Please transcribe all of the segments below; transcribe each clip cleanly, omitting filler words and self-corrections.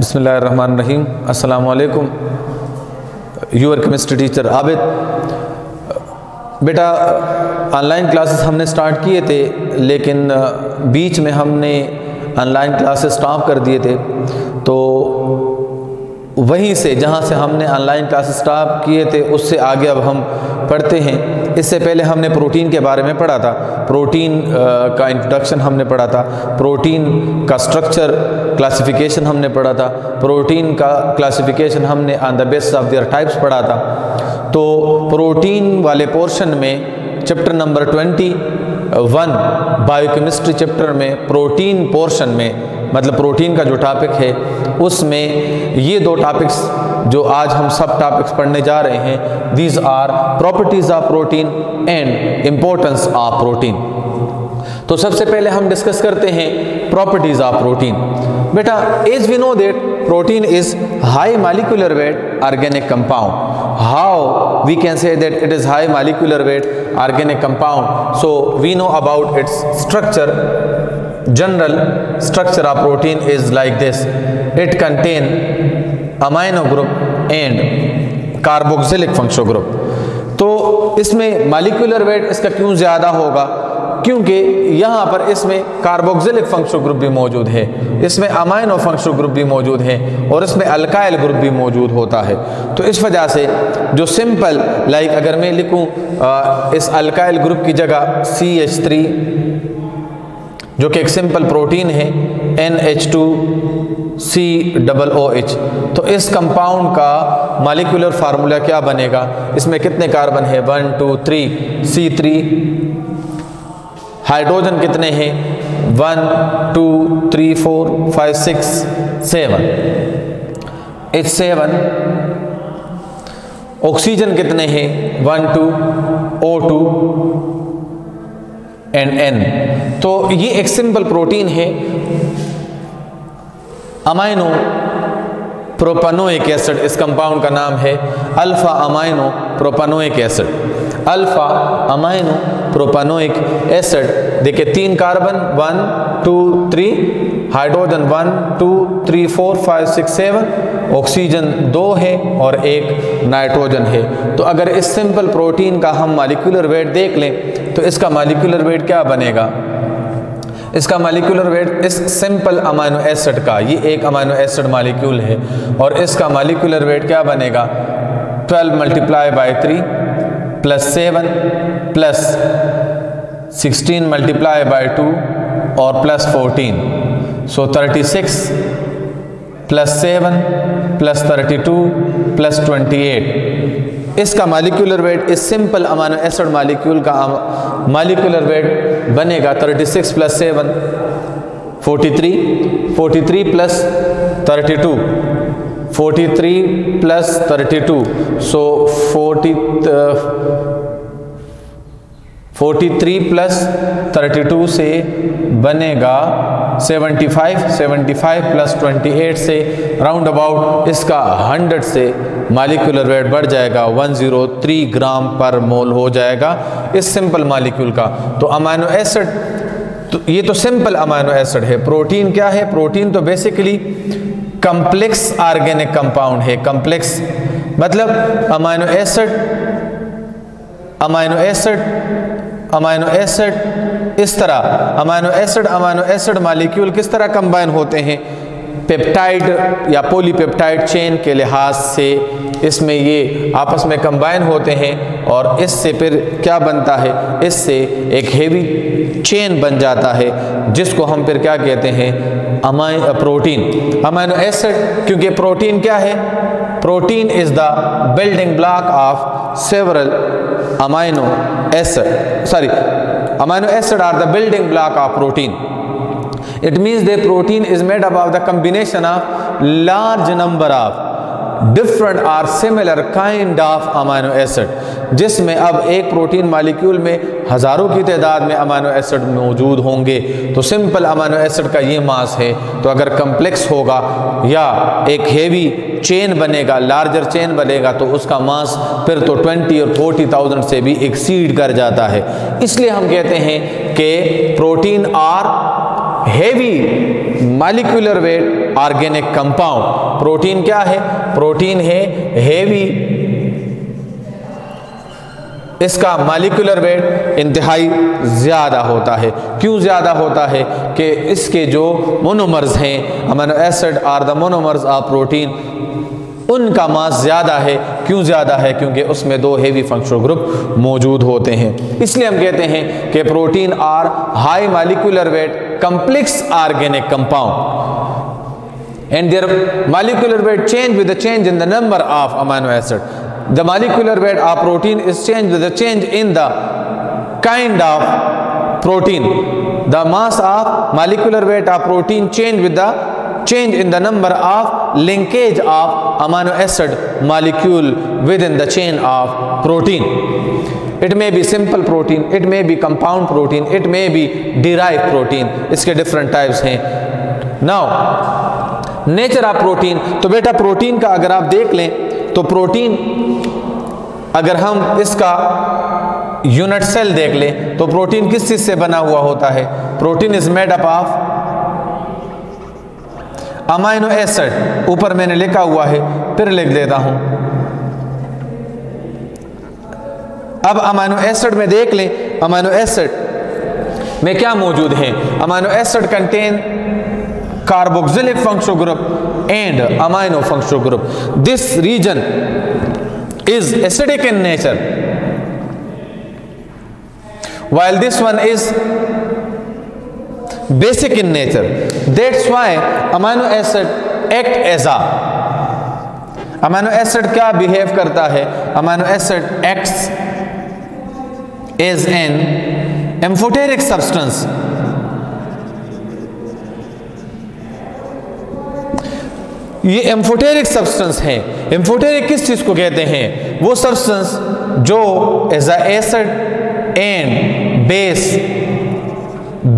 बिस्मिल्लाहिर्रहमानिर्रहीम। अस्सलामु अलैकुम। Your chemistry teacher Abid. बेटा, ऑनलाइन क्लासेस हमने स्टार्ट किए थे, लेकिन बीच में हमने ऑनलाइन क्लासेस स्टॉप कर दिए थे। तो वहीं से जहाँ से हमने ऑनलाइन क्लासेस स्टॉप किए थे उससे आगे अब हम पढ़ते हैं। इससे पहले हमने प्रोटीन के बारे में पढ़ा था। प्रोटीन का इंट्रोडक्शन हमने पढ़ा था, प्रोटीन का स्ट्रक्चर क्लासिफिकेशन हमने पढ़ा था, प्रोटीन का क्लासिफिकेशन हमने on the basis of their types पढ़ा था। तो प्रोटीन वाले पोर्शन में चैप्टर नंबर 21 बायोकेमिस्ट्री चैप्टर में प्रोटीन पोर्शन में, मतलब प्रोटीन का जो टॉपिक है उसमें ये दो टॉपिक्स जो आज हम सब टॉपिक्स पढ़ने जा रहे हैं, these are properties of protein and importance of protein. तो सबसे पहले हम डिस्कस करते हैं प्रॉपर्टीज ऑफ प्रोटीन। बेटा, as we know that protein is high molecular weight organic compound. How we can say that it is high molecular weight organic compound? So we know about its structure. General structure of protein is like this. It contain amino group and carboxylic functional group. तो इसमें molecular weight इसका क्यों ज़्यादा होगा? क्योंकि यहाँ पर इसमें कार्बोक्सिलिक फंक्शनल ग्रुप भी मौजूद है, इसमें अमाइनो फंक्शनल ग्रुप भी मौजूद है और इसमें अल्काइल ग्रुप भी मौजूद होता है। तो इस वजह से जो सिंपल लाइक अगर मैं लिखूँ इस अल्काइल ग्रुप की जगह CH3 जो कि एक सिंपल प्रोटीन है, NH2COOH, तो इस कंपाउंड का मॉलिक्यूलर फार्मूला क्या बनेगा? इसमें कितने कार्बन है? 1 2 3 C3। हाइड्रोजन कितने हैं? 1 2 3 4 5 6 7 H7। ऑक्सीजन कितने हैं? 1 2 O2 एंड N। तो ये एक सिंपल प्रोटीन है। अमाइनो प्रोपानोइक एसिड इस कंपाउंड का नाम है, alpha amino propanoic acid. Alpha amino propanoic acid देखिए 3 कार्बन 1 2 3, हाइड्रोजन 1 2 3 4 5 6 7, ऑक्सीजन 2 है और 1 नाइट्रोजन है। तो अगर इस सिंपल प्रोटीन का हम मॉलिक्यूलर वेट देख लें तो इसका मॉलिक्यूलर वेट क्या बनेगा? इसका मॉलिक्यूलर वेट इस सिंपल अमाइनो एसिड का, ये एक अमाइनो एसिड मॉलिक्यूल है और इसका मॉलिक्यूलर वेट क्या बनेगा? 12 multiply by 3 plus 7 plus 16 multiply by 2 और प्लस 14, सो 36 प्लस 7 प्लस 32 प्लस 28। इसका मॉलिक्यूलर वेट इस सिंपल अमाइनो एसिड मॉलिक्यूल का मॉलिक्यूलर वेट बनेगा 36 प्लस 7 43, 43 प्लस 32, 43 प्लस 32, सो 43 प्लस 32 से बनेगा 75, 75 प्लस 28 से राउंड अबाउट इसका 100 से मॉलिक्यूलर वेट बढ़ जाएगा, 103 ग्राम पर मोल हो जाएगा इस सिंपल मॉलिक्यूल का। तो अमाइनो एसिड, तो ये तो सिंपल अमाइनो एसिड है। प्रोटीन क्या है? प्रोटीन तो बेसिकली कम्प्लेक्स ऑर्गेनिक कंपाउंड है। कम्प्लेक्स मतलब amino acid amino acid amino acid इस तरह अमाइनो एसिड मॉलिक्यूल किस तरह कंबाइन होते हैं? पेप्टाइड या पॉलीपेप्टाइड चेन के लिहाज से इसमें ये आपस में कंबाइन होते हैं और इससे फिर क्या बनता है? इससे एक हेवी चेन बन जाता है जिसको हम फिर क्या कहते हैं? प्रोटीन। अमाइनो एसिड, क्योंकि प्रोटीन क्या है? Protein is the building block of several amino acid are the building block of protein. It means the protein is made up of the combination of large number of different or similar kind of amino acid, जिसमें अब एक protein molecule में हज़ारों की तादाद में amino acid मौजूद होंगे। तो सिंपल अमाइनो एसिड का ये मास है। तो अगर कम्प्लेक्स होगा या एक हेवी चेन बनेगा, लार्जर चेन बनेगा, तो उसका मास फिर तो 20 और 40,000 से भी एक्सीड कर जाता है। इसलिए हम कहते हैं कि protein are heavy molecular weight organic compound. Protein क्या है? प्रोटीन है हेवी, इसका मॉलिक्यूलर वेट इंतहाई ज़्यादा होता है। क्यों ज़्यादा होता है? कि इसके जो मोनोमर्स हैं, amino acid are the monomers of protein, उनका मास ज़्यादा है। क्यों ज़्यादा है? क्योंकि उसमें 2 हेवी फंक्शनल ग्रुप मौजूद होते हैं। इसलिए हम कहते हैं कि protein are high molecular weight complex organic compound and their molecular weight change with the change in the number of amino acid. The molecular weight of protein is changed with the change in the kind of protein. The mass of molecular weight of protein change with the change in the number of linkage of amino acid molecule within the chain of protein. It may be simple protein, it may be compound protein, it may be derived protein. इसके different types हैं। Now, nature of protein, तो बेटा protein का अगर आप देख लें तो प्रोटीन, अगर हम इसका यूनिट सेल देख लें तो प्रोटीन किस चीज से बना हुआ होता है? Protein is made up of amino acid. ऊपर मैंने लिखा हुआ है, फिर लिख देता हूं। अब अमाइनो एसिड में देख लें, अमाइनो एसिड में क्या मौजूद है? Amino acid contain carboxylic functional group and amino functional group. This region is acidic in nature, while this one is basic in nature. That's why amino acid act as a, amino acid क्या behave करता है? amino acid acts as an amphoteric substance. ये amphoteric substance है। Amphoteric किस चीज को कहते हैं? वो सब्सटेंस जो as a acid and base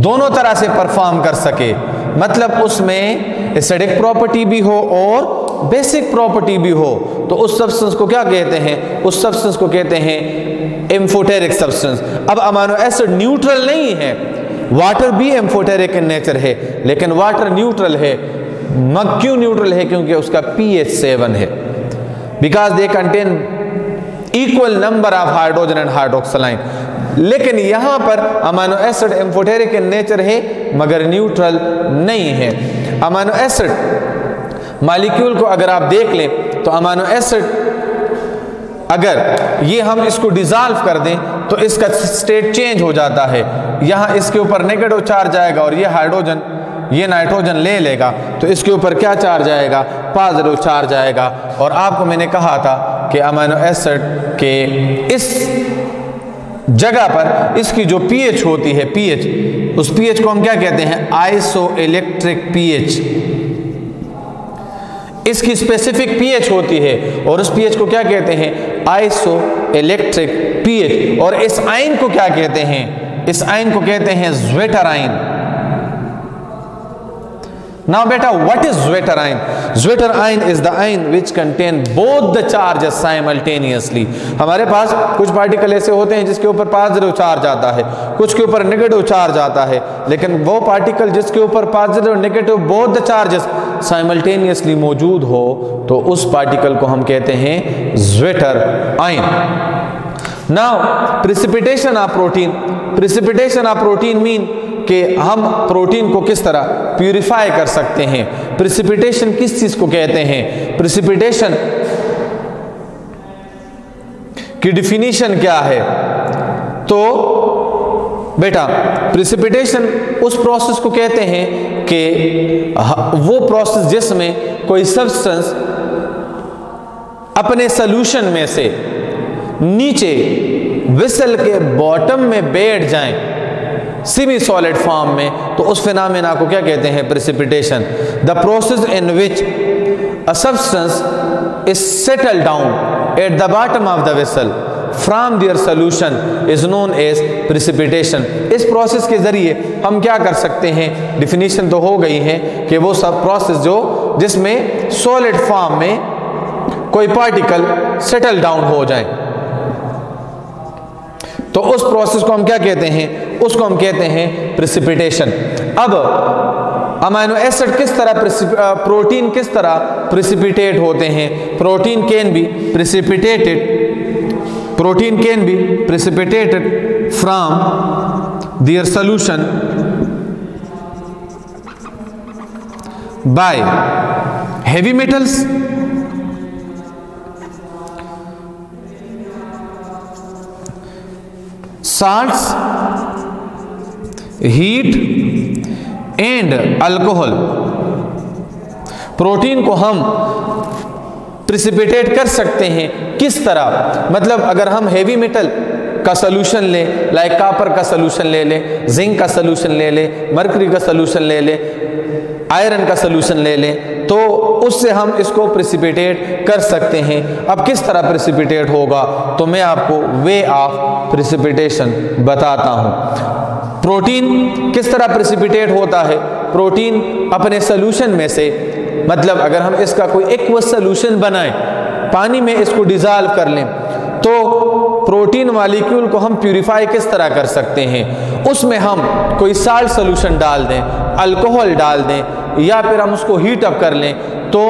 दोनों तरह से परफॉर्म कर सके, मतलब उसमें एसिडिक प्रॉपर्टी भी हो और बेसिक प्रॉपर्टी भी हो, तो उस सब्सटेंस को क्या कहते हैं? उस सब्सटेंस को कहते हैं एम्फोटेरिक सब्सटेंस। अब अमीनो एसिड न्यूट्रल नहीं है, वाटर भी एम्फोटेरिक इन नेचर है, लेकिन वाटर न्यूट्रल है। क्यों न्यूट्रल है? क्योंकि उसका pH 7 है, because they contain equal number of hydrogen and hydroxyl ion. लेकिन यहां पर amino acid amphoteric in nature है मगर न्यूट्रल नहीं है। अमीनो एसिड मॉलिक्यूल को अगर आप देख लें तो अमीनो एसिड, अगर ये हम इसको डिसॉल्व कर दें तो इसका स्टेट चेंज हो जाता है। यहां इसके ऊपर नेगेटिव चार्ज आएगा और ये हाइड्रोजन, ये नाइट्रोजन ले लेगा, तो इसके ऊपर क्या चार्ज आएगा? पॉजिटिव चार्ज आएगा। और आपको मैंने कहा था कि अमीनो एसिड के इस जगह पर इसकी जो pH होती है, pH, उस pH को हम क्या कहते हैं? Isoelectric pH। इसकी स्पेसिफिक pH होती है और उस pH को क्या कहते हैं? Isoelectric pH। और इस आयन को क्या कहते हैं? इस आयन को कहते हैं ज़्वेटर ion. Now beta, what is Zwitter ion? Zwitter ion is the ion which contain both the charges simultaneously. हमारे पास कुछ पार्टिकल ऐसे होते हैं जिसके ऊपर पॉजिटिव चार्ज आता है, कुछ के ऊपर नेगेटिव चार्ज आता है, लेकिन वो पार्टिकल जिसके ऊपर positive negative both the charges simultaneously मौजूद हो, तो उस पार्टिकल को हम कहते हैं Zwitter ion. Now precipitation of protein. Precipitation of protein mean कि हम प्रोटीन को किस तरह प्यूरिफाई कर सकते हैं। प्रिसिपिटेशन किस चीज को कहते हैं? प्रिसिपिटेशन की डिफिनीशन क्या है? तो बेटा प्रिसिपिटेशन उस प्रोसेस को कहते हैं कि वो प्रोसेस जिसमें कोई सब्सटेंस अपने सॉल्यूशन में से नीचे वेसल के बॉटम में बैठ जाएं सेमी सॉलिड फॉर्म में, तो उस फिनोमेना को क्या कहते हैं? Precipitation. The process in which a substance is settle down at the bottom of the vessel from their solution is known as precipitation. इस प्रोसेस के जरिए हम क्या कर सकते हैं? डिफिनीशन तो हो गई है कि वो सब प्रोसेस जो जिसमें सॉलिड फॉर्म में कोई पार्टिकल सेटल डाउन हो जाए, तो उस प्रोसेस को हम क्या कहते हैं? उसको हम कहते हैं प्रिसिपिटेशन। अब अमाइनो एसिड किस तरह प्रोटीन किस तरह प्रिसिपिटेट होते हैं? Protein can be precipitated from their solution by heavy metals, salts, heat and alcohol। Protein को हम प्रिसिपिटेट कर सकते हैं किस तरह? मतलब अगर हम हेवी मेटल का सॉल्यूशन ले, लाइक कॉपर का सॉल्यूशन ले ले, जिंक का सॉल्यूशन ले ले, मर्करी का सॉल्यूशन ले ले, आयरन का सॉल्यूशन ले लें, तो उससे हम इसको प्रिसिपिटेट कर सकते हैं। अब किस तरह प्रिसिपिटेट होगा, तो मैं आपको वे ऑफ प्रिसिपिटेशन बताता हूँ। प्रोटीन किस तरह प्रिसिपिटेट होता है? प्रोटीन अपने सॉल्यूशन में से, मतलब अगर हम इसका कोई एक्वस सॉल्यूशन बनाएं, पानी में इसको डिज़ोल्व कर लें, तो प्रोटीन मॉलिक्यूल को हम प्यूरिफाई किस तरह कर सकते हैं? उसमें हम कोई साल्ट सॉल्यूशन डाल दें, अल्कोहल डाल दें, या फिर हम उसको हीट अप कर लें, तो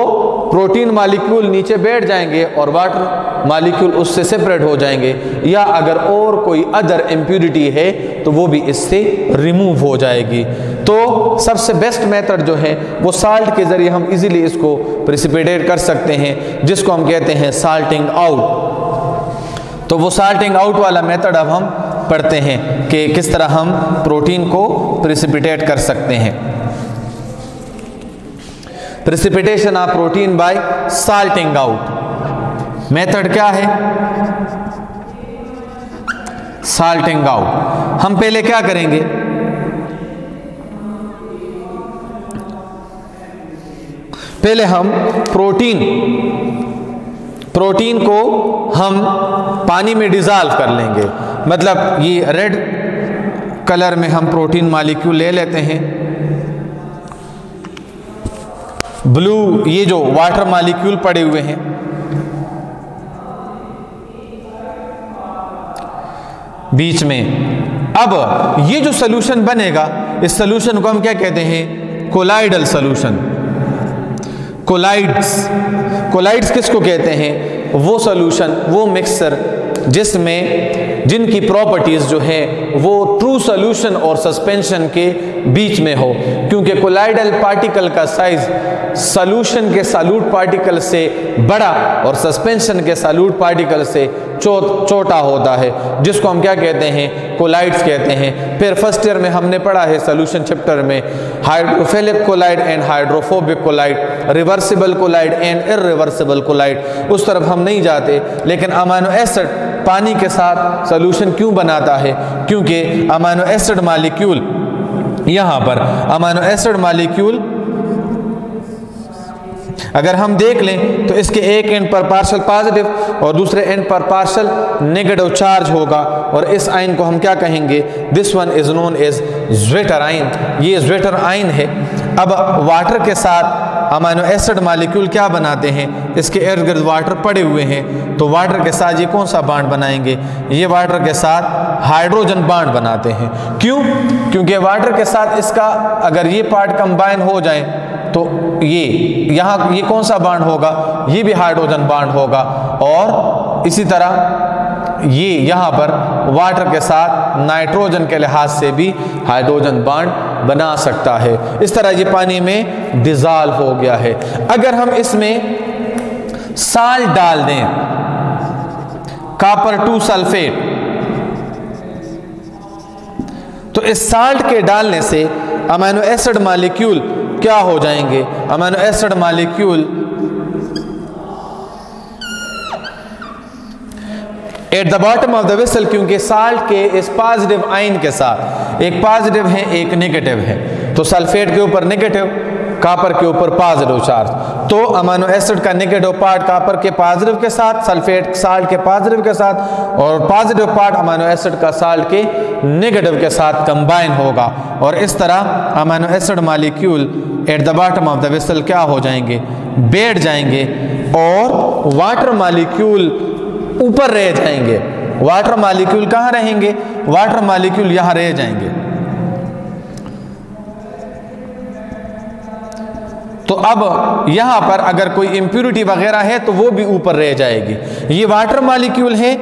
प्रोटीन मॉलिक्यूल नीचे बैठ जाएंगे और वाटर मॉलिक्यूल उससे सेपरेट हो जाएंगे, या अगर और कोई अदर इम्प्यूरिटी है तो वो भी इससे रिमूव हो जाएगी। तो सबसे बेस्ट मेथड जो है वो साल्ट के ज़रिए हम इजीली इसको प्रिसिपिटेट कर सकते हैं, जिसको हम कहते हैं साल्टिंग आउट। तो वो साल्टिंग आउट वाला मेथड अब हम पढ़ते हैं कि किस तरह हम प्रोटीन को प्रिसिपिटेट कर सकते हैं। Precipitation of protein bye salting out. Method क्या है? Salting out. हम पहले क्या करेंगे? पहले हम प्रोटीन को हम पानी में डिज़ोल्व कर लेंगे। मतलब ये रेड कलर में हम प्रोटीन मॉलिक्यूल ले लेते हैं, ब्लू ये जो वाटर मॉलिक्यूल पड़े हुए हैं, बीच में। अब ये जो सॉल्यूशन बनेगा, इस सॉल्यूशन को हम क्या कहते हैं? Colloidal solution. कोलाइड्स किसको कहते हैं? वो सॉल्यूशन, वो मिक्सचर जिनकी प्रॉपर्टीज जो है वो ट्रू सॉल्यूशन और सस्पेंशन के बीच में हो, क्योंकि कोलाइडल पार्टिकल का साइज सॉल्यूशन के सॉल्यूट पार्टिकल से बड़ा और सस्पेंशन के सॉल्यूट पार्टिकल से छोटा होता है, जिसको हम क्या कहते हैं? कोलाइड्स कहते हैं। फिर फर्स्ट ईयर में हमने पढ़ा है सॉल्यूशन चैप्टर में hydrophilic colloid and hydrophobic colloid, reversible colloid and irreversible colloid. उस तरफ हम नहीं जाते, लेकिन अमाइनो एसिड पानी के साथ सॉल्यूशन क्यों बनाता है? क्योंकि अमाइनो एसिड मॉलिक्यूल, यहाँ पर अमाइनो एसिड मॉलिक्यूल अगर हम देख लें तो इसके एक एंड पर पार्शियल पॉजिटिव और दूसरे एंड पर पार्शियल नेगेटिव चार्ज होगा, और इस आयन को हम क्या कहेंगे? This one is known as zwitter ion. ये ज्वेटर आयन है। अब वाटर के साथ अमाइनो एसिड मॉलिक्यूल क्या बनाते हैं? इसके इर्द गिर्द वाटर पड़े हुए हैं, तो वाटर के साथ ये कौन सा बॉन्ड बनाएंगे? ये वाटर के साथ हाइड्रोजन बॉन्ड बनाते हैं। क्यों? क्योंकि वाटर के साथ इसका अगर ये पार्ट कंबाइन हो जाए तो ये कौन सा बॉन्ड होगा? ये भी हाइड्रोजन बॉन्ड होगा, और इसी तरह ये यहाँ पर वाटर के साथ नाइट्रोजन के लिहाज से भी हाइड्रोजन बॉन्ड बना सकता है। इस तरह ये पानी में डिज़ोल्व हो गया है। अगर हम इसमें साल्ट डाल दें, कॉपर 2 सल्फेट, तो इस साल्ट के डालने से अमाइनो एसिड मॉलिक्यूल क्या हो जाएंगे? Amino acid molecule eight the bottom of the vessel, क्योंकि साल्ट के इस पॉजिटिव आयन के साथ, एक पॉजिटिव है एक नेगेटिव है, तो सल्फेट के ऊपर नेगेटिव, कॉपर के ऊपर पॉजिटिव चार्ज, तो अमाइनो एसिड का नेगेटिव पार्ट कॉपर के पॉजिटिव के साथ, सल्फेट साल्ट के पॉजिटिव के साथ, और पॉजिटिव पार्ट अमाइनो एसिड का साल्ट के नेगेटिव के साथ कंबाइन होगा, और इस तरह amino acid molecule eight the bottom of the vessel क्या हो जाएंगे? बैठ जाएंगे, और वाटर मॉलिक्यूल ऊपर रह जाएंगे। वाटर मॉलिक्यूल कहाँ रहेंगे? वाटर मॉलिक्यूल यहाँ रह जाएंगे। तो अब यहाँ पर अगर कोई इम्प्यूरिटी वगैरह है तो वो भी ऊपर रह जाएगी। ये वाटर मॉलिक्यूल है,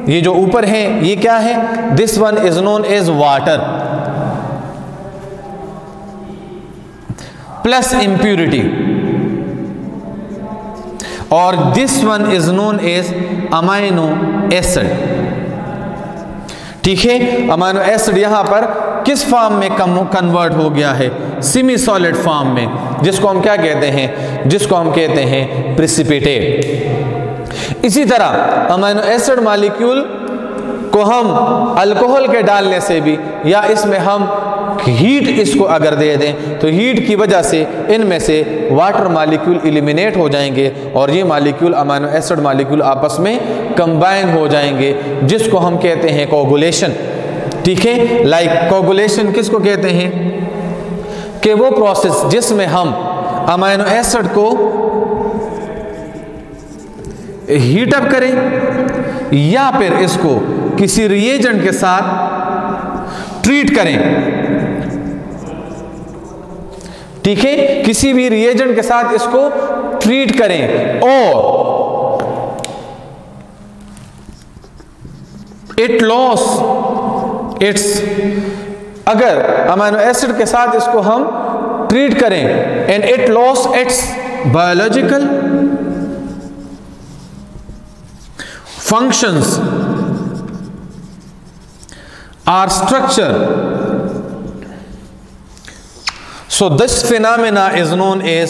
ये जो ऊपर है ये क्या है, this one is known as water plus impurity, और this one is known as amino acid. ठीक है, अमाइनो एसिड यहां पर किस फॉर्म में कन्वर्ट हो गया है, सेमी सॉलिड फॉर्म में, जिसको हम क्या कहते हैं, जिसको हम कहते हैं प्रेसिपिटेट। इसी तरह अमाइनो एसिड मॉलिक्यूल को हम अल्कोहल के डालने से भी, या इसमें हम हीट इसको अगर दे दें तो हीट की वजह से इनमें से वाटर मॉलिक्यूल एलिमिनेट हो जाएंगे और ये मॉलिक्यूल अमाइनो एसिड मॉलिक्यूल आपस में कंबाइन हो जाएंगे, जिसको हम कहते हैं कोगुलेशन। ठीक है, लाइक कोगुलेशन किसको कहते हैं कि वो प्रोसेस जिसमें हम अमाइनो एसिड को हीट अप करें या फिर इसको किसी रिएजेंट के साथ ट्रीट करें। ठीक है, किसी भी रिएजेंट के साथ इसको ट्रीट करें और इट लॉस इट्स, अगर अमाइनो एसिड के साथ इसको हम ट्रीट करें and it loss it's biological functions or structure, so this phenomena is known as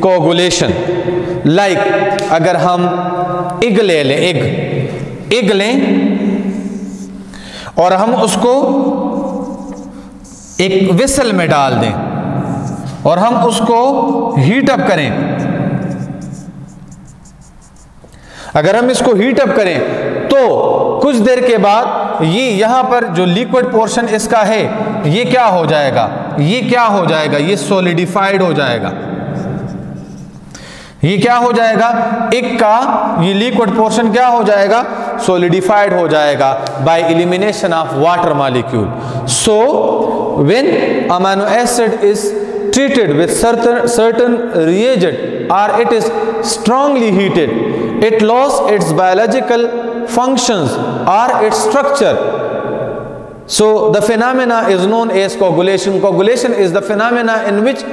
coagulation. Like अगर हम एग ले लें, एग लें और हम उसको एक वेसल में डाल दें और हम उसको हीट अप करें, अगर हम इसको हीट अप करें तो कुछ देर के बाद ये यहाँ पर जो लिक्विड पोर्शन इसका है ये क्या हो जाएगा, ये क्या हो जाएगा, ये सॉलिडिफाइड हो जाएगा। ये क्या हो जाएगा, एक का ये लिक्विड पोर्शन क्या हो जाएगा, सॉलिडिफाइड हो जाएगा by elimination of water molecule. So when amino acid is treated with certain reagent or it is strongly heated, it lost its biological functions or its structure. So the phenomena is known as coagulation. Coagulation is the phenomena in which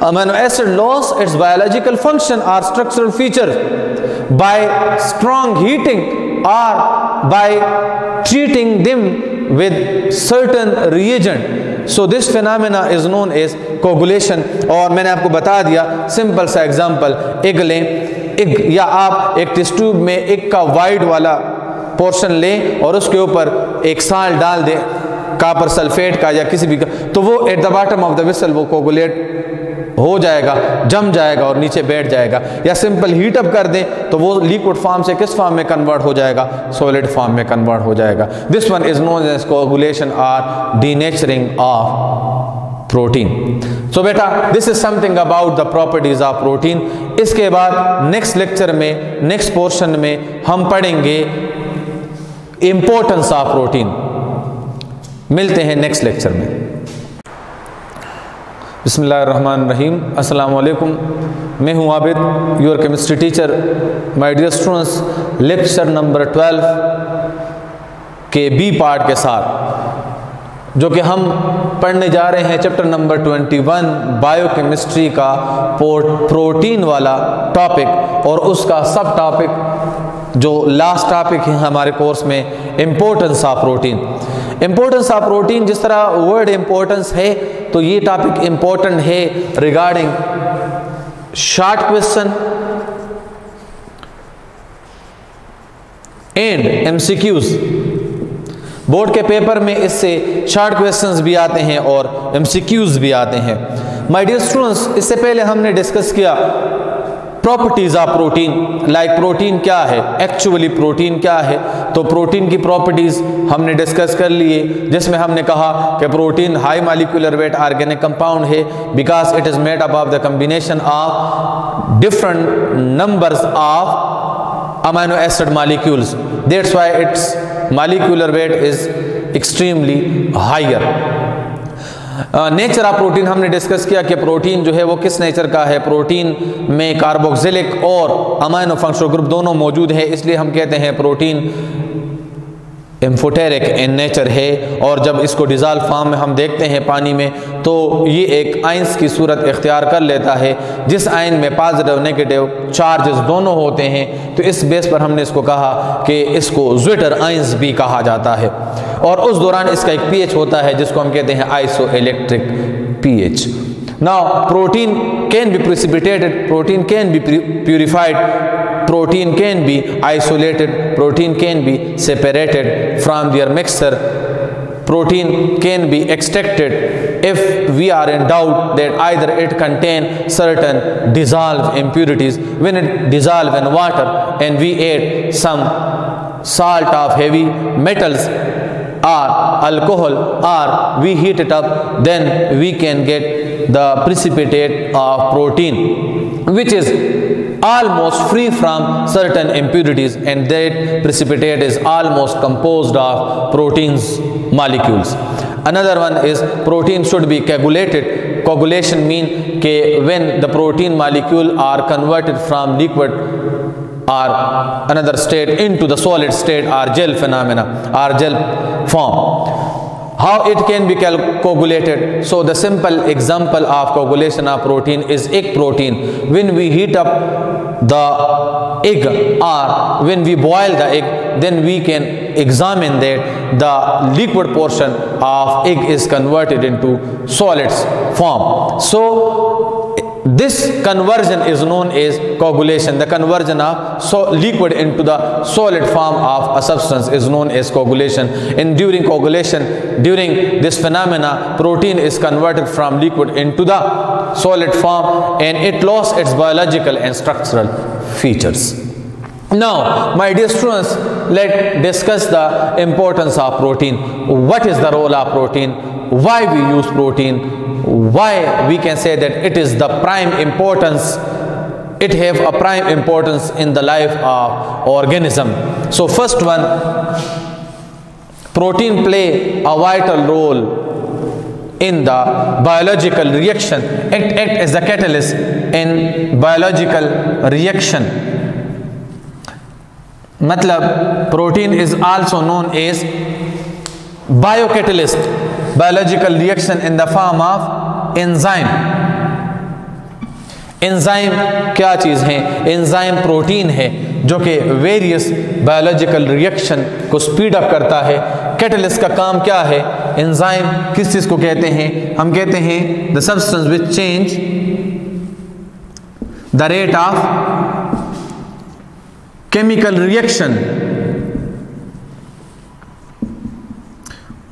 amino acid lost its biological function or structural features by strong heating or by treating them with certain reagent. So this phenomena is known as coagulation. और मैंने आपको बता दिया simple सा example, egg लें, egg या आप एक टेस्ट ट्यूब में एग का वाइट वाला पोर्शन लें और उसके ऊपर एक साल्ट डाल दें, कॉपर सल्फेट का या किसी भी का, तो वो eight the bottom of the vessel वो कोगुलेट हो जाएगा, जम जाएगा और नीचे बैठ जाएगा। या सिंपल हीट अप कर दें तो वो लिक्विड फॉर्म से किस फॉर्म में कन्वर्ट हो जाएगा, सॉलिड फॉर्म में कन्वर्ट हो जाएगा। This one is known as coagulation और डीनेचरिंग ऑफ प्रोटीन। सो बेटा this is something about the properties of protein. इसके बाद नेक्स्ट लेक्चर में, नेक्स्ट पोर्शन में हम पढ़ेंगे इंपॉर्टेंस ऑफ प्रोटीन। मिलते हैं नेक्स्ट लेक्चर में। बिस्मिल्लाहिर्रहमानिर्रहीम, अस्सलाम वालेकुम। मैं हूं Abid, your chemistry teacher. My dear students, lecture number 12 के बी पार्ट के साथ जो कि हम पढ़ने जा रहे हैं चैप्टर नंबर 21 बायोकेमिस्ट्री का प्रोटीन वाला टॉपिक, और उसका सब टॉपिक जो लास्ट टॉपिक है हमारे कोर्स में, importance of protein. Importance of protein, जिस तरह वर्ड इम्पोर्टेंस है तो ये टॉपिक इम्पोर्टेंट है regarding short question and MCQs. Board के पेपर में इससे शॉर्ट क्वेश्चंस भी आते हैं और एमसीक्यूज भी आते हैं। माय डियर स्टूडेंट्स, इससे पहले हमने डिस्कस किया properties of protein, like protein क्या है, एक्चुअली प्रोटीन क्या है। तो प्रोटीन की प्रॉपर्टीज हमने डिस्कस कर लिए, जिसमें हमने कहा कि protein high molecular weight organic compound है because it is made up of the combination of different numbers of amino acid molecules, that's why it's molecular weight is extremely higher. Nature of protein हमने discuss किया कि protein जो है वो किस nature का है। प्रोटीन में कार्बोक्सिलिक और अमाइनो फंक्शनल ग्रुप दोनों मौजूद है, इसलिए हम कहते हैं प्रोटीन एम्फोटेरिक इन नेचर है। और जब इसको डिज़ॉल्व फॉर्म में हम देखते हैं पानी में तो ये एक आयंस की सूरत इख्तियार कर लेता है, जिस आयन में पॉजिटिव नेगेटिव चार्जेस दोनों होते हैं। तो इस बेस पर हमने इसको कहा कि इसको ज्विटर आयंस भी कहा जाता है। और उस दौरान इसका एक पीएच होता है जिसको हम कहते हैं isoelectric pH. Now protein can be precipitated, protein can be purified, protein can be isolated, protein can be separated from their mixture, protein can be extracted if we are in doubt that either it contain certain dissolved impurities. When it dissolve in water and we add some salt of heavy metals or alcohol or we heat it up, then we can get the precipitate of protein, which is almost free from certain impurities, and that precipitate is almost composed of proteins molecules. Another one is protein should be coagulated. Coagulation mean ke when the protein molecule are converted from liquid or another state into the solid state or gel phenomena or gel form. How it can be coagulated? So the simple example of coagulation of protein is egg protein. When we heat up the egg or when we boil the egg, then we can examine that the liquid portion of egg is converted into solids form. So this conversion is known as coagulation. The conversion of liquid into the solid form of a substance is known as coagulation. And during coagulation, during this phenomena, protein is converted from liquid into the solid form and it lost its biological and structural features. Now, my dear students, let's discuss the importance of protein. What is the role of protein? Why we use protein? Why we can say that it is the prime importance, it have a prime importance in the life of organism. So first one, protein play a vital role in the biological reaction. It acts as a catalyst in biological reaction. मतलब protein is also known as biocatalyst, biological reaction in the form of enzyme. Enzyme क्या चीज़ है? Enzyme protein है जो कि various biological reaction को speed up करता है। Catalyst का काम क्या है? एंजाइम किस चीज़ को कहते हैं? हम कहते हैं the substance which change the rate of chemical reaction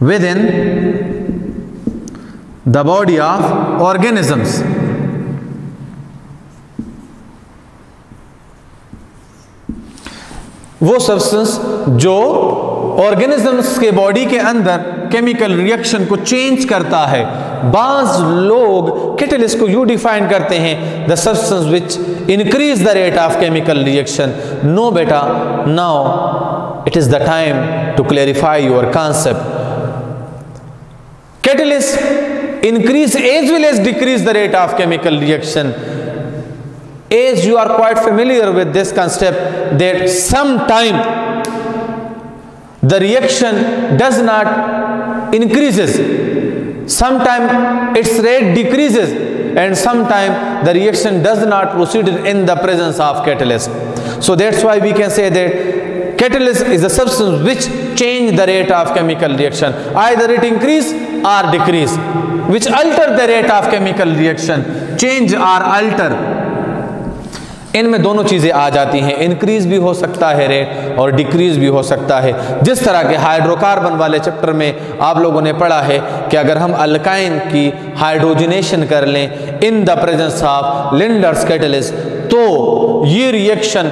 within the body of organisms. वो सब्सटेंस जो ऑर्गेनिजम्स के बॉडी के अंदर केमिकल रिएक्शन को चेंज करता है। बाज लोग कैटलिस्ट को यू डिफाइन करते हैं the substance which increase the rate of chemical reaction. No बेटा, now it is the time to clarify your concept. Catalyst increase as well as decrease the rate of chemical reaction. As you are quite familiar with this concept that sometime the reaction does not increases, sometime its rate decreases, and sometime the reaction does not proceed in the presence of catalyst. So that's why we can say that catalyst is a substance which change the rate of chemical reaction. Either it increase or decrease, which alter the rate of chemical reaction, change or alter. इनमें दोनों चीज़ें आ जाती हैं, increase भी हो सकता है rate और डिक्रीज भी हो सकता है। जिस तरह के हाइड्रोकार्बन वाले चैप्टर में आप लोगों ने पढ़ा है कि अगर हम अल्काइन की हाइड्रोजनेशन कर लें in the presence of Lindlar's catalyst तो ये रिएक्शन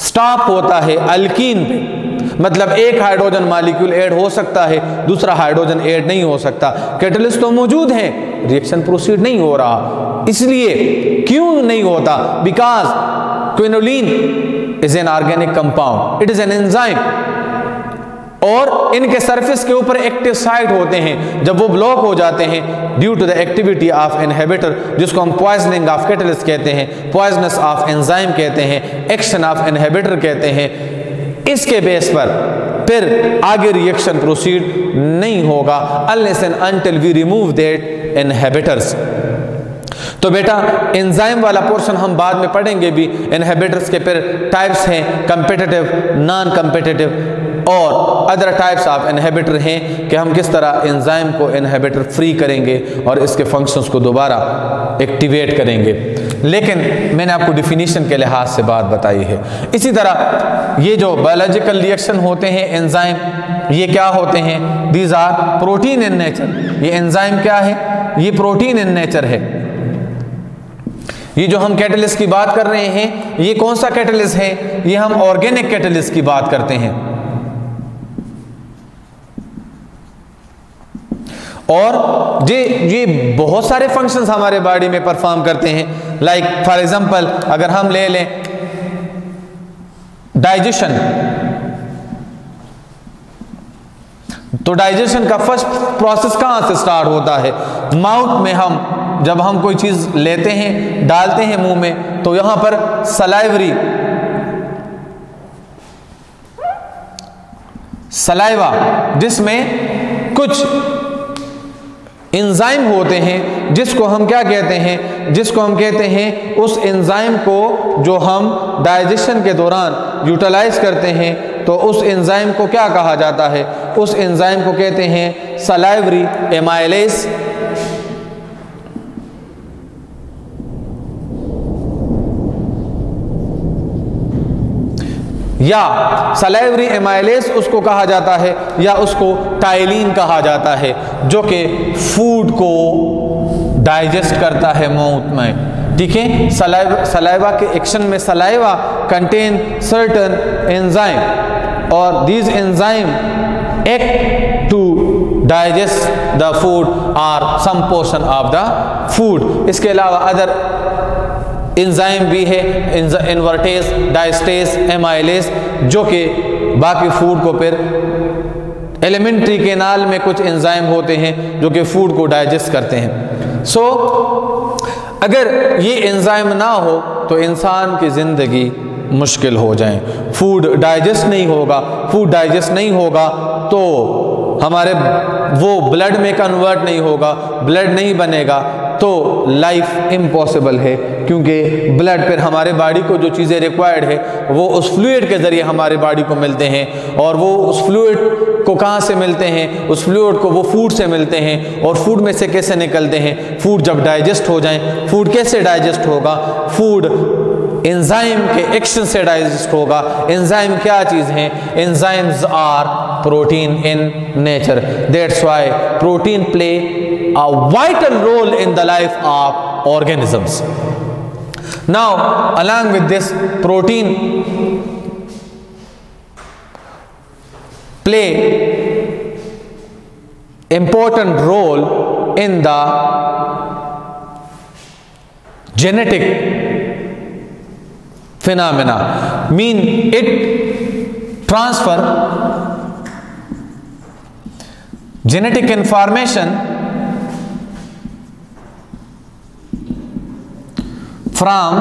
स्टॉप होता है अल्कीन पे। मतलब एक हाइड्रोजन मॉलिक्यूल ऐड हो सकता है, दूसरा हाइड्रोजन ऐड नहीं हो सकता। कैटलिस्ट तो मौजूद है, रिएक्शन प्रोसीड नहीं हो रहा। इसलिए क्यों नहीं होता? Because quinoline is an organic compound, it is an enzyme और इनके सरफेस के ऊपर एक्टिव साइट होते हैं। जब वो ब्लॉक हो जाते हैं due to the activity of inhibitor, जिसको हम पॉइजनिंग ऑफ कैटलिस्ट कहते हैं, पॉइजनस ऑफ एंजाइम कहते हैं, एक्शन ऑफ इनहिबिटर कहते हैं, इसके बेस पर फिर आगे रिएक्शन प्रोसीड नहीं होगा unless and until we remove that inhibitors. तो बेटा एंजाइम वाला पोर्शन हम बाद में पढ़ेंगे भी। इनहिबिटर्स के फिर टाइप्स हैं, कंपेटिटिव, नॉन कंपेटिटिव और अदर टाइप्स ऑफ इनहिबिटर हैं कि हम किस तरह एंजाइम को इनहिबिटर फ्री करेंगे और इसके फंक्शंस को दोबारा एक्टिवेट करेंगे। लेकिन मैंने आपको डिफिनीशन के लिहाज से बात बताई है। इसी तरह ये जो बायोलॉजिकल रिएक्शन होते हैं एंजाइम, ये क्या होते हैं? These are protein in nature. ये एंजाइम क्या है? ये प्रोटीन इन नेचर है। ये जो हम कैटलिस्ट की बात कर रहे हैं, ये कौन सा कैटलिस्ट है? ये हम ऑर्गेनिक कैटलिस्ट की बात करते हैं। और ये बहुत सारे फंक्शंस हमारे बॉडी में परफॉर्म करते हैं। लाइक फॉर एग्जांपल अगर हम ले लें डाइजेशन, तो डाइजेशन का फर्स्ट प्रोसेस कहां से स्टार्ट होता है? माउथ में हम जब हम कोई चीज लेते हैं, डालते हैं मुंह में, तो यहां पर सलाइवा जिसमें कुछ एंजाइम होते हैं, जिसको हम क्या कहते हैं? जिसको हम कहते हैं उस एंजाइम को जो हम डाइजेशन के दौरान यूटिलाइज करते हैं, तो उस एंजाइम को क्या कहा जाता है? उस एंजाइम को कहते हैं सलाइवरी एमाइलेज या सलाइवरी एमाइलेज उसको कहा जाता है, या उसको टाइलिन कहा जाता है, जो कि फूड को डाइजेस्ट करता है माउथ में। ठीक है, सलाइवा के एक्शन में सलाइवा कंटेन सर्टेन एंजाइम और these enzyme act to digest the food और some portion of the food. इसके अलावा अदर एंजाइम भी है, इन्वर्टेज, डायस्टेज, एमाइलेज, जो कि बाकी फूड को फिर एलिमेंट्री केनाल में कुछ एंजाइम होते हैं जो कि फूड को डाइजेस्ट करते हैं। सो अगर ये एंजाइम ना हो तो इंसान की ज़िंदगी मुश्किल हो जाए। फूड डाइजेस्ट नहीं होगा, फूड डाइजेस्ट नहीं होगा तो हमारे वो ब्लड में कन्वर्ट नहीं होगा, ब्लड नहीं बनेगा तो लाइफ इम्पॉसिबल है, क्योंकि ब्लड फिर हमारे बॉडी को जो चीज़ें रिक्वायर्ड है वो उस फ्लूइड के ज़रिए हमारे बॉडी को मिलते हैं। और वो उस फ्लूइड को कहाँ से मिलते हैं? उस फ्लूइड को वो फूड से मिलते हैं। और फूड में से कैसे निकलते हैं? फूड जब डाइजेस्ट हो जाए। फूड कैसे डाइजेस्ट होगा? फूड एंजाइम के एक्शन से डाइजेस्ट होगा। एंजाइम क्या चीज़ हैं? Enzymes are protein in nature. That's why protein play a vital role in the life of organisms. Now, along with this, protein play important role in the genetic phenomena. Mean it transfer genetic information from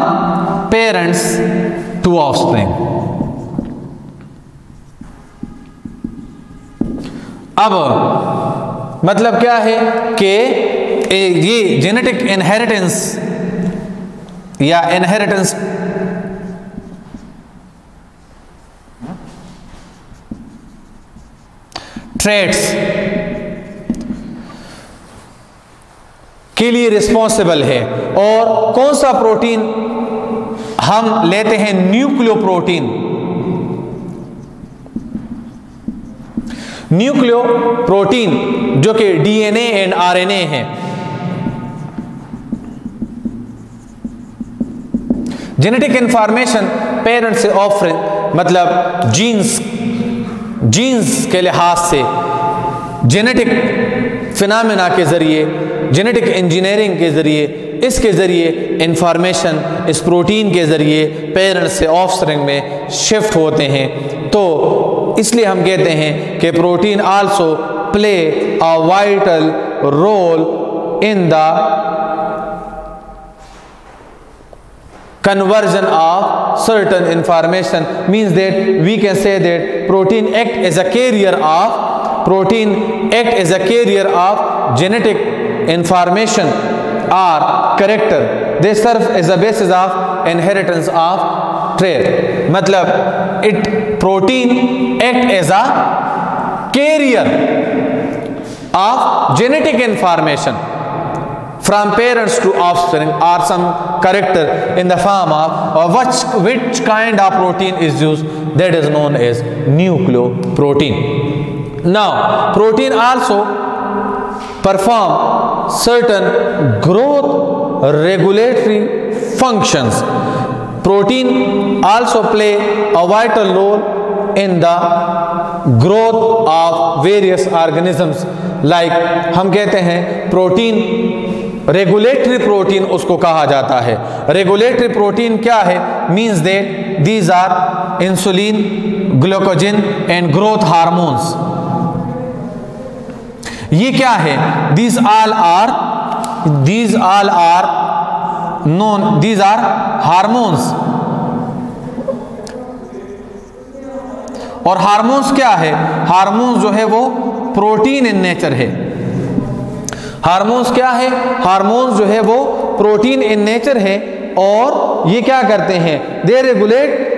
parents to offspring. अब मतलब क्या है कि ये genetic inheritance या inheritance traits के लिए responsible है। और कौन सा प्रोटीन हम लेते हैं? न्यूक्लियोप्रोटीन। न्यूक्लियोप्रोटीन जो कि डीएनए एंड आरएनए है। जेनेटिक इंफॉर्मेशन पेरेंट से ऑफरिंग, मतलब जीन्स के लिहाज से जेनेटिक फिनोमेना के ज़रिए, जेनेटिक इंजीनियरिंग के ज़रिए, इसके ज़रिए इंफॉर्मेशन इस प्रोटीन के ज़रिए पेरेंट्स से ऑफस्प्रिंग में शिफ्ट होते हैं। तो इसलिए हम कहते हैं कि protein also play a vital role in the conversion of certain information. Means that we can say that protein act as a carrier of genetic information or character. They serve as a basis of inheritance of trait. मतलब protein act as a carrier of genetic information from parents to offspring or some character in the form of which kind of protein is used, that is known as nucleoprotein. Now protein also perform certain growth regulatory functions. Protein also play a vital role in the growth of various organisms. Like हम कहते हैं protein, regulatory protein उसको कहा जाता है। Regulatory protein क्या है? Means that these are insulin, glucagon and growth hormones. ये क्या है? These all are hormones. और हार्मोन्स क्या है? हार्मोन्स जो है वो प्रोटीन इन नेचर है। हार्मोन्स क्या है? हार्मोन्स जो है वो प्रोटीन इन नेचर है और ये क्या करते हैं? They regulate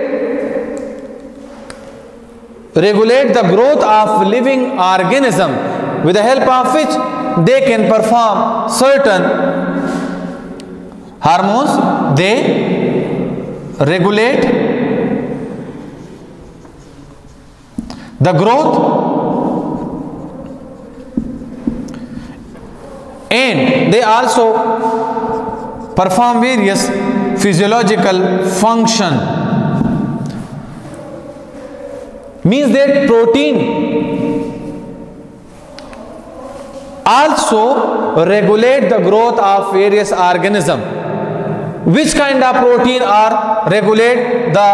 the growth of living organism with the help of which they can perform certain hormones. They regulate the growth and they also perform various physiological function. Means that protein also regulate the growth of various organism. Which kind of protein are regulate the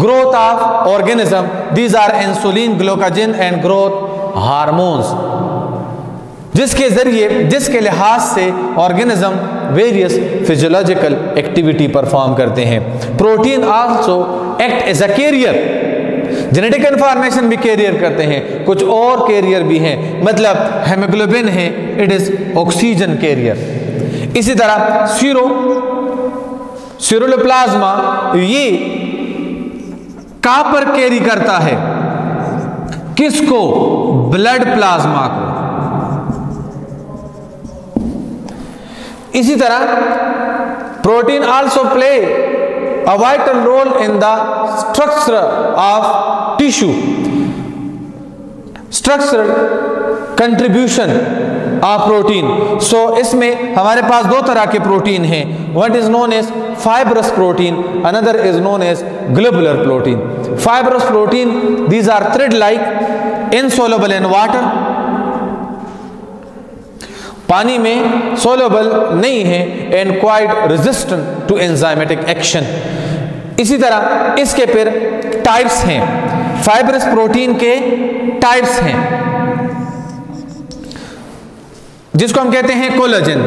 growth of organism? These are insulin, glucagon and growth hormones. जिसके लिहाज से organism various physiological activity perform करते हैं। Protein also act as a carrier, genetic information भी carrier करते हैं। कुछ और कैरियर भी हैं, मतलब हेमोग्लोबिन है, इट इज ऑक्सीजन कैरियर। इसी तरह सिरोप्लाज्मा ये कॉपर कैरी करता है, किसको? ब्लड प्लाज्मा को। इसी तरह protein also play a vital role in the structure of tissue, structural contribution of protein. So इसमें हमारे पास दो तरह के प्रोटीन हैं, what is known as fibrous protein, another is known as globular protein. Fibrous protein, these are thread like, insoluble in water, पानी में soluble नहीं है, and quite resistant to enzymatic action. इसी तरह इसके फिर टाइप्स हैं, फाइब्रस प्रोटीन के टाइप्स हैं, जिसको हम कहते हैं collagen,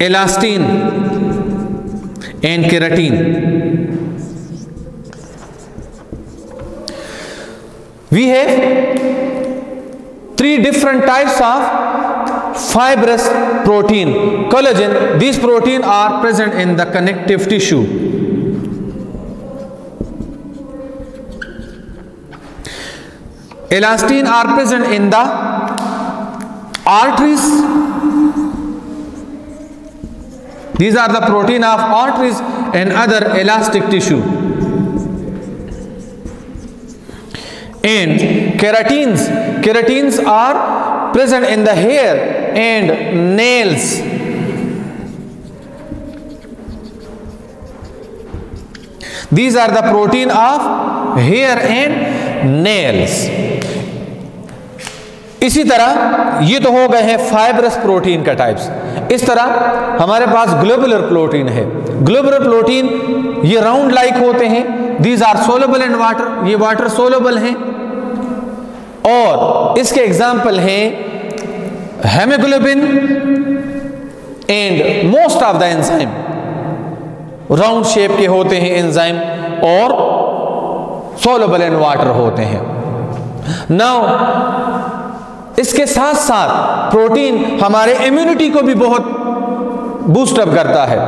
elastin and keratin. We have three different types of fibrous protein. Collagen, these protein are present in the connective tissue. Elastin are present in the arteries. These are the protein of arteries and other elastic tissue. And keratins are present in the hair and nails. These are the protein of hair and nails. इसी तरह ये तो हो गए हैं fibrous protein का types. इस तरह हमारे पास ग्लोबुलर प्रोटीन है। ग्लोबुलर प्रोटीन ये राउंड लाइक होते हैं, these are soluble in water, ये वाटर सोलेबल हैं। और इसके एग्जाम्पल हैं haemoglobin and most of the enzyme, round shape के होते हैं एंजाइम और सोलेबल इन वाटर होते हैं। नाउ इसके साथ साथ प्रोटीन हमारे इम्यूनिटी को भी बहुत बूस्टअप करता है,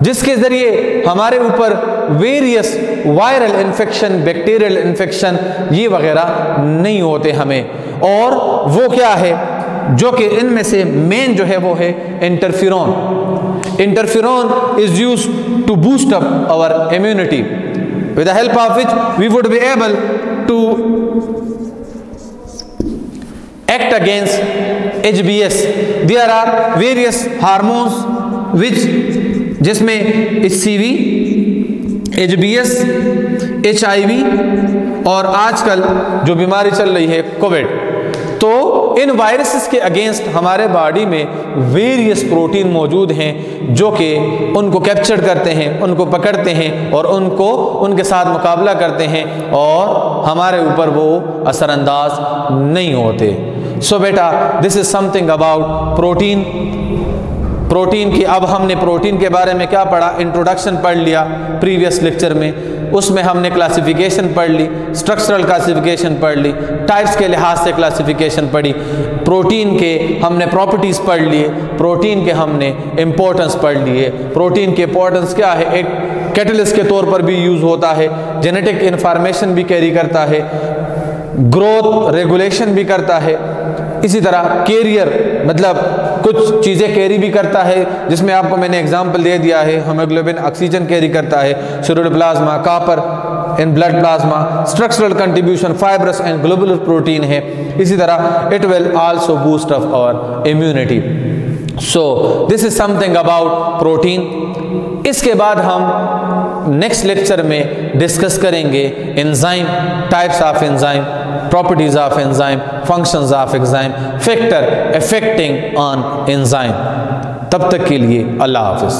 जिसके जरिए हमारे ऊपर various viral infection, bacterial infection ये वगैरह नहीं होते हमें। और वो क्या है, जो कि इनमें से मेन जो है वो है interferon. Interferon is used to boost up our immunity, with the help of which we would be able to act against HBS. There are various hormones which जिसमें HCV, HBS, HIV और आजकल जो बीमारी चल रही है कोविड, तो इन viruses के अगेंस्ट हमारे बॉडी में वेरियस प्रोटीन मौजूद हैं जो कि उनको कैप्चर करते हैं, उनको पकड़ते हैं और उनके साथ मुकाबला करते हैं और हमारे ऊपर वो असरअंदाज नहीं होते। सो बेटा, this is something about protein. Protein की अब हमने प्रोटीन के बारे में क्या पढ़ा, इंट्रोडक्शन पढ़ लिया प्रीवियस लेक्चर में, उसमें हमने क्लासिफिकेशन पढ़ ली, स्ट्रक्चरल क्लासिफिकेशन पढ़ ली, टाइप्स के लिहाज से क्लासिफिकेशन पढ़ी, प्रोटीन के हमने प्रॉपर्टीज़ पढ़ लिए, प्रोटीन के हमने इम्पोर्टेंस पढ़ लिए। प्रोटीन की इम्पोर्टेंस क्या है, एक कैटलिस्ट के तौर पर भी यूज़ होता है, जेनेटिक इंफॉर्मेशन भी कैरी करता है, ग्रोथ रेगुलेशन भी करता है, इसी तरह कैरियर मतलब कुछ चीज़ें कैरी भी करता है, जिसमें आपको मैंने एग्जांपल दे दिया है, हीमोग्लोबिन ऑक्सीजन कैरी करता है, cellular plasma, copper in blood plasma, structural contribution fibrous and globular protein है। इसी तरह it will also boost up our immunity. So this is something about protein. इसके बाद हम नेक्स्ट लेक्चर में डिस्कस करेंगे enzyme, types of enzyme, properties of enzyme, functions of enzyme, factor affecting on enzyme। तब तक के लिए अल्लाह हाफिज़।